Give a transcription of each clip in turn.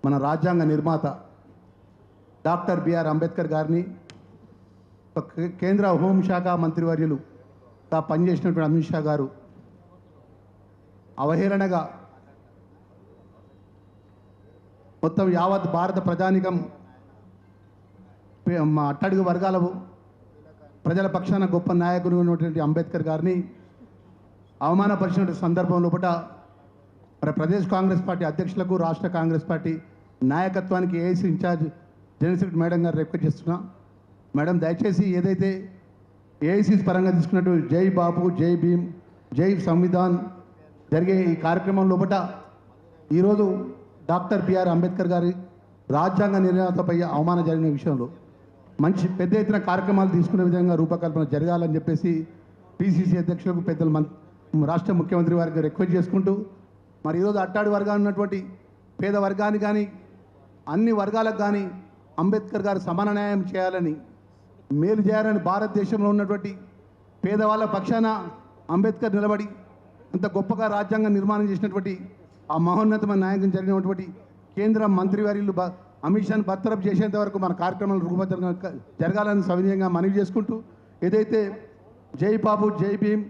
మన రాజ్యాంగ నిర్మాత డాక్టర్ బిఆర్ అంబేద్కర్ గారిని కేంద్ర హోంశాఖ మంత్రివర్యులుగా పనిచేసినటువంటి అమిత్ షా గారు అవహేళనగా మొత్తం యావత్ భారత ప్రజానికం అట్టడుగు వర్గాల ప్రజల పక్షాన గొప్ప నాయకుడు ఉన్నటువంటి అంబేద్కర్ గారిని అవమానపరిచిన సందర్భం లోపల మరి ప్రదేశ్ కాంగ్రెస్ పార్టీ అధ్యక్షులకు రాష్ట్ర కాంగ్రెస్ పార్టీ నాయకత్వానికి AIC in charge general secretary madam గారు రిక్వెస్ట్ చేస్తున్నా. మేడం దయచేసి ఏదైతే ఏఐసీ పరంగా తీసుకున్నట్టు జై బాపు, జై భీమ్, జై సంవిధాన్ జరిగే ఈ కార్యక్రమం లోపల ఈరోజు డాక్టర్ బిఆర్ అంబేద్కర్ గారి రాజ్యాంగ నిర్ణయాలపై అవమానం జరిగిన విషయంలో మంచి పెద్ద ఎత్తున కార్యక్రమాలు తీసుకునే విధంగా రూపకల్పన జరగాలని చెప్పేసి పిసిసి అధ్యక్షులకు పెద్దలు రాష్ట్ర ముఖ్యమంత్రి వారికి రిక్వెస్ట్ చేసుకుంటూ మరి ఈరోజు అట్టాడు వర్గాలు ఉన్నటువంటి పేద వర్గానికి కానీ అన్ని వర్గాలకు కానీ అంబేద్కర్ గారు సమాన న్యాయం చేయాలని, మేలు చేయాలని భారతదేశంలో ఉన్నటువంటి పేదవాళ్ళ పక్షాన అంబేద్కర్ నిలబడి అంత గొప్పగా రాజ్యాంగం నిర్మాణం చేసినటువంటి ఆ మహోన్నతమైన నాయకం జరిగినటువంటి కేంద్ర మంత్రివర్యులు అమిత్ షాను బర్తరఫ్ చేసేంత వరకు మన కార్యక్రమాలు రూపకల్పన జరగాలని సవినయంగా మనవి చేసుకుంటూ ఏదైతే జై బాబు, జై భీమ్,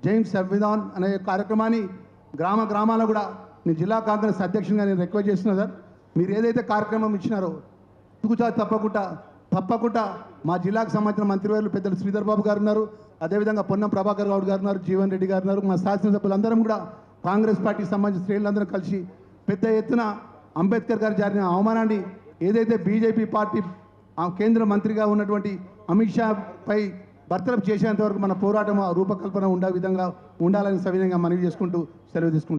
జై సంవిధాన్ అనే కార్యక్రమాన్ని గ్రామాల్లో కూడా నేను జిల్లా కాంగ్రెస్ అధ్యక్షునిగా నేను రిక్వెస్ట్ చేస్తున్నా సార్. మీరు ఏదైతే కార్యక్రమం ఇచ్చినారో తూచా తప్పకుండా మా జిల్లాకు సంబంధించిన మంత్రివర్యులు పెద్దలు శ్రీధర్ బాబు గారు ఉన్నారు, అదేవిధంగా పొన్నం ప్రభాకర్ గౌడ్ గారు ఉన్నారు, జీవన్ రెడ్డి గారు ఉన్నారు, మా శాసనసభ్యులందరం కూడా కాంగ్రెస్ పార్టీకి సంబంధించిన శ్రేణులందరూ కలిసి పెద్ద ఎత్తున అంబేద్కర్ గారు జరిగిన అవమానాన్ని ఏదైతే బీజేపీ పార్టీ కేంద్ర మంత్రిగా ఉన్నటువంటి అమిత్ షా పై బర్తరఫ్ చేసేంత వరకు మన పోరాటం రూపకల్పన ఉండే విధంగా ఉండాలని సవినయంగా మనవి చేసుకుంటూ సెలవు తీసుకుంటాం.